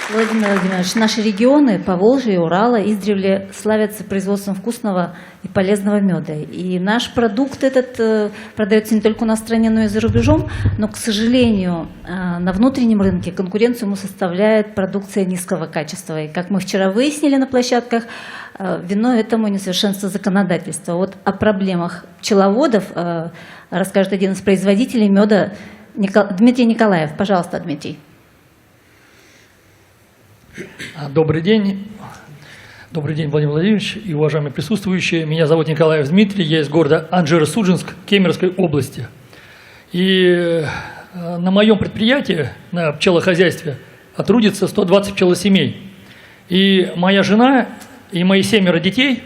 Владимир Владимирович, наши регионы Поволжья и Урала издревле славятся производством вкусного и полезного меда. И наш продукт этот продается не только у нас в стране, но и за рубежом. Но, к сожалению, на внутреннем рынке конкуренцию ему составляет продукция низкого качества. И, как мы вчера выяснили на площадках, виной этому несовершенство законодательства. Вот о проблемах пчеловодов расскажет один из производителей меда Дмитрий Николаев. Пожалуйста, Дмитрий. Добрый день. Добрый день, Владимир Владимирович и уважаемые присутствующие. Меня зовут Николаев Дмитрий, я из города Анжеро-Судженск Кемеровской области. И на моем предприятии, на пчелохозяйстве, трудится 120 пчелосемей. И моя жена и мои 7 детей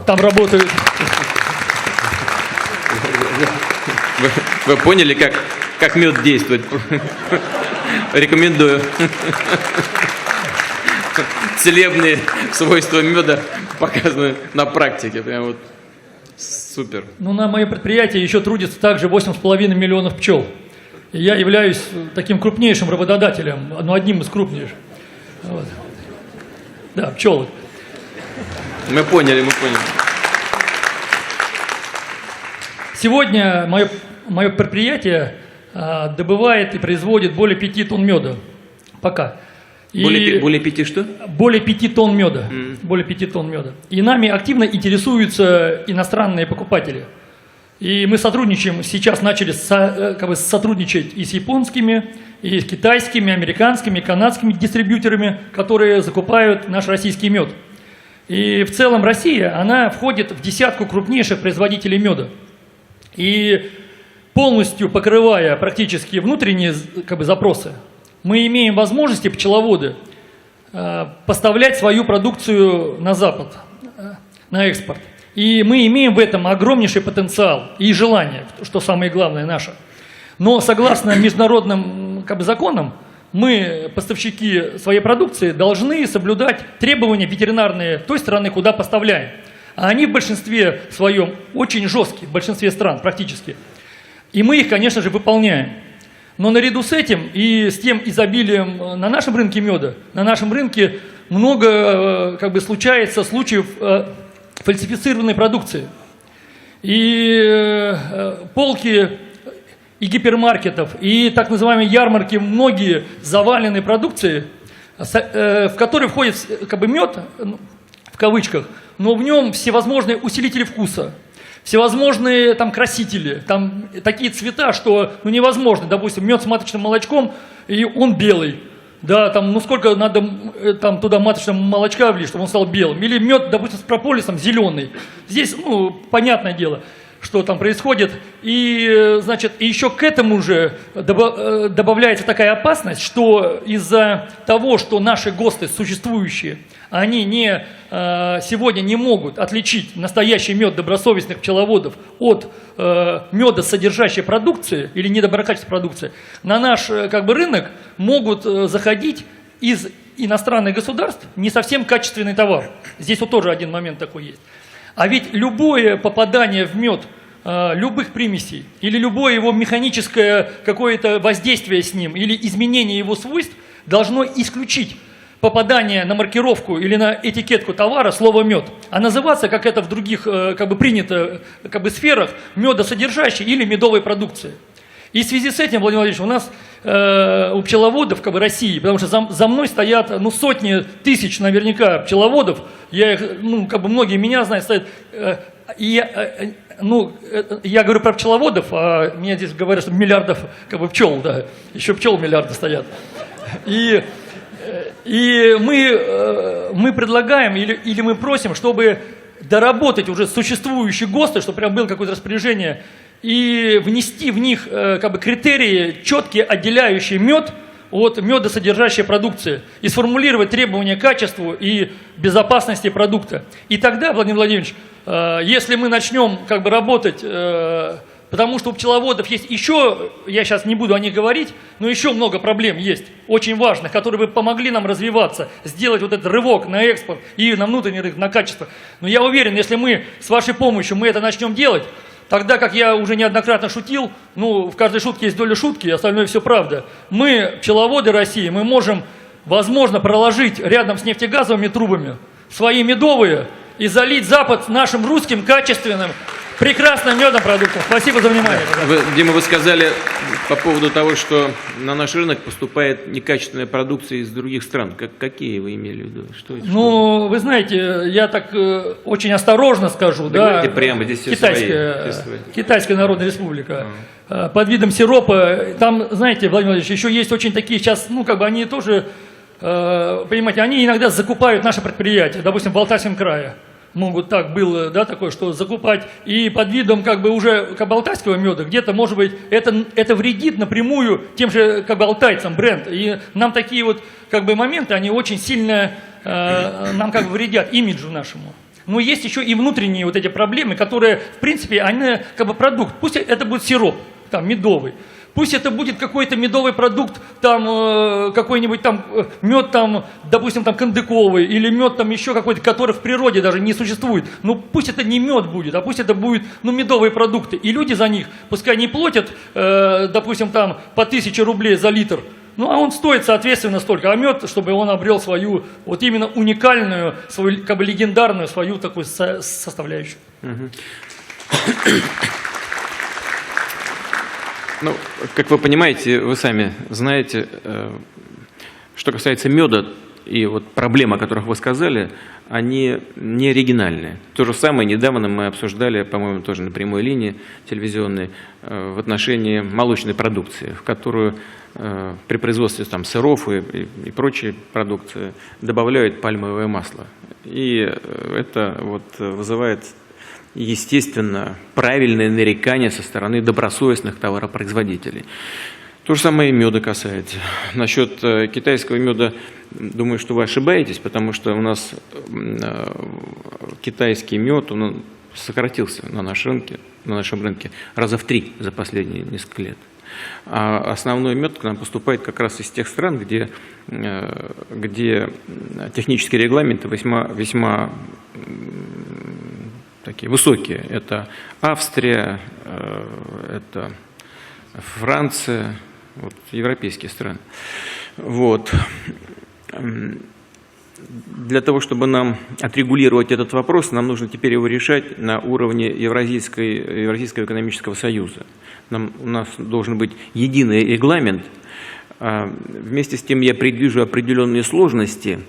там работают. Вы поняли, как мед действует? Рекомендую. Целебные свойства меда показаны на практике. Прям вот супер. Ну, на моем предприятии еще трудится также 8,5 миллионов пчел. И я являюсь таким крупнейшим работодателем, одним из крупнейших. Вот. Да, пчелы. Мы поняли, мы поняли. Сегодня мое предприятие добывает и производит более 5 тонн меда. Пока. Более 5 что? Более 5 тонн меда. Более 5 тонн меда. И нами активно интересуются иностранные покупатели. И мы сотрудничаем, сейчас начали сотрудничать и с японскими, и с китайскими, американскими, канадскими дистрибьюторами, которые закупают наш российский мед. И в целом Россия, она входит в десятку крупнейших производителей меда. И полностью покрывая практически внутренние запросы, мы имеем возможности, пчеловоды, поставлять свою продукцию на Запад, на экспорт. И мы имеем в этом огромнейший потенциал и желание, что самое главное наше. Но согласно международным законам, мы, поставщики своей продукции, должны соблюдать требования ветеринарные той страны, куда поставляем. А они в большинстве своем очень жесткие, в большинстве стран практически. И мы их, конечно же, выполняем. Но наряду с этим и с тем изобилием на нашем рынке меда, на нашем рынке много случается случаев фальсифицированной продукции. И полки и гипермаркетов, и так называемые ярмарки, многие завалены продукцией, в которой входит мед, в кавычках, но в нем всевозможные усилители вкуса, всевозможные красители, там такие цвета, что невозможно. Допустим, мед с маточным молочком, и он белый. Да, сколько надо туда маточного молочка влить, чтобы он стал белым. Или мед, допустим, с прополисом зеленый. Здесь, понятное дело, что там происходит. И, и еще к этому же добавляется такая опасность, что из-за того, что наши ГОСТы существующие, они сегодня не могут отличить настоящий мед добросовестных пчеловодов от меда, содержащей продукции или недоброкачественной продукции, на наш рынок могут заходить из иностранных государств не совсем качественный товар. Здесь тоже один момент такой есть. А ведь любое попадание в мед любых примесей или любое его механическое какое-то воздействие с ним или изменение его свойств должно исключить попадание на маркировку или на этикетку товара слова «мед», а называться, как это в других принято сферах, медосодержащей или медовой продукции. И в связи с этим, Владимир Владимирович, у нас у пчеловодов России, потому что за мной стоят сотни тысяч наверняка пчеловодов, я их, многие меня знают, стоят, я говорю про пчеловодов, а мне здесь говорят, что миллиардов пчел, да, еще пчел миллиарды стоят. И мы предлагаем или мы просим, чтобы доработать уже существующие ГОСТы, чтобы прям было какое-то распоряжение, и внести в них критерии, четкие, отделяющие мед от медосодержащей продукции, и сформулировать требования к качеству и безопасности продукта. И тогда, Владимир Владимирович, если мы начнем работать, потому что у пчеловодов есть еще, я сейчас не буду о них говорить, но еще много проблем есть, очень важных, которые бы помогли нам развиваться, сделать этот рывок на экспорт и на внутренний рынок, на качество. Но я уверен, если мы с вашей помощью это начнем делать, тогда, как я уже неоднократно шутил, в каждой шутке есть доля шутки, остальное все правда. Мы, пчеловоды России, мы можем возможно проложить рядом с нефтегазовыми трубами свои медовые и залить Запад нашим русским качественным, прекрасным медом продуктом. Спасибо за внимание. Дима, вы сказали по поводу того, что на наш рынок поступает некачественная продукция из других стран. Какие вы имели в виду? Что это? Ну, вы знаете, я так очень осторожно скажу, да, прямо здесь все Китайская Народная Республика. Под видом сиропа, там, знаете, Владимир Владимирович, еще есть очень такие сейчас, ну, как бы они тоже, понимаете, они иногда закупают наши предприятия, допустим, в Алтайском крае. Могут так было, да, такое, что закупать и под видом как бы уже как бы алтайского меда, где-то, может быть, это вредит напрямую тем же как бы алтайцам бренд. И нам такие вот как бы моменты, они очень сильно нам как бы вредят имиджу нашему. Но есть еще и внутренние вот эти проблемы, которые, в принципе, они как бы продукт. Пусть это будет сироп, там, медовый. Пусть это будет какой-то медовый продукт, там какой-нибудь там мед, там, допустим, там кандыковый, или мед там еще какой-то, который в природе даже не существует. Ну пусть это не мед будет, а пусть это будет, ну, медовые продукты. И люди за них, пускай не платят, допустим, там по 1000 рублей за литр, ну, а он стоит, соответственно, столько. А мед, чтобы он обрел свою, вот именно уникальную, свою, как бы легендарную, свою такую составляющую. Ну, как вы понимаете, вы сами знаете, что касается меда и вот проблем, о которых вы сказали, они не оригинальные. То же самое недавно мы обсуждали, по-моему, тоже на прямой линии телевизионной, в отношении молочной продукции, в которую при производстве там сыров и прочей продукции добавляют пальмовое масло. И это вот вызывает, естественно, правильное нарекание со стороны добросовестных товаропроизводителей. То же самое и меда касается. Насчет китайского меда, думаю, что вы ошибаетесь, потому что у нас китайский мед, он сократился на нашем рынке раза в 3 за последние несколько лет. А основной мед к нам поступает как раз из тех стран, где технические регламенты весьма такие высокие. Это Австрия, это Франция, вот, европейские страны. Вот. Для того, чтобы нам отрегулировать этот вопрос, нам нужно теперь его решать на уровне Евразийского экономического союза. У нас должен быть единый регламент. Вместе с тем я предвижу определенные сложности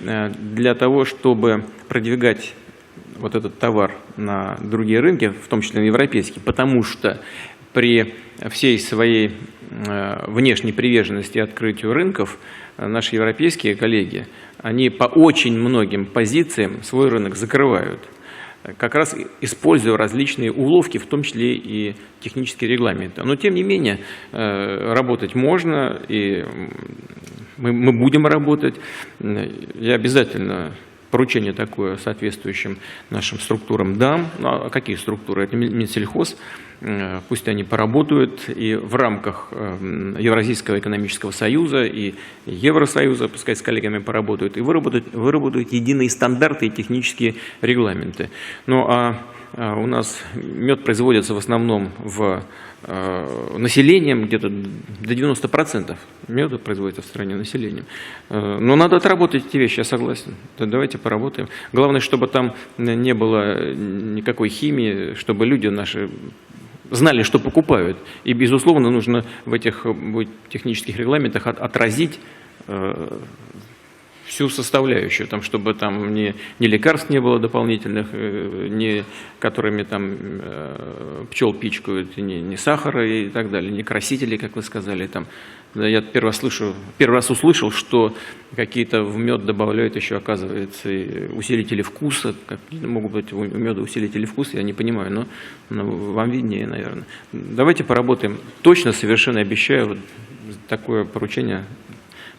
для того, чтобы продвигать вот этот товар на другие рынки, в том числе на европейские, потому что при всей своей внешней приверженности открытию рынков наши европейские коллеги, они по очень многим позициям свой рынок закрывают, как раз используя различные уловки, в том числе и технические регламенты. Но тем не менее работать можно, и мы будем работать. Я обязательно поручение такое соответствующим нашим структурам дам. А какие структуры? Это Минсельхоз. Пусть они поработают и в рамках Евразийского экономического союза и Евросоюза, пускай с коллегами поработают, и выработают единые стандарты и технические регламенты. Ну а у нас мед производится в основном населением, где-то до 90% меда производится в стране населением. Но надо отработать эти вещи, я согласен. То давайте поработаем. Главное, чтобы там не было никакой химии, чтобы люди наши знали, что покупают. И, безусловно, нужно в этих технических регламентах отразить всю составляющую, там, чтобы там ни лекарств не было дополнительных, ни которыми там пчел пичкают, ни сахара и так далее, ни красителей, как вы сказали. Там. Я первый раз услышал, что какие-то в мед добавляют еще, оказывается, усилители вкуса. Могут быть у меда усилители вкуса, я не понимаю, но вам виднее, наверное. Давайте поработаем. Точно, совершенно обещаю, вот такое поручение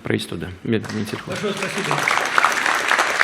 правительству, да. Большое спасибо.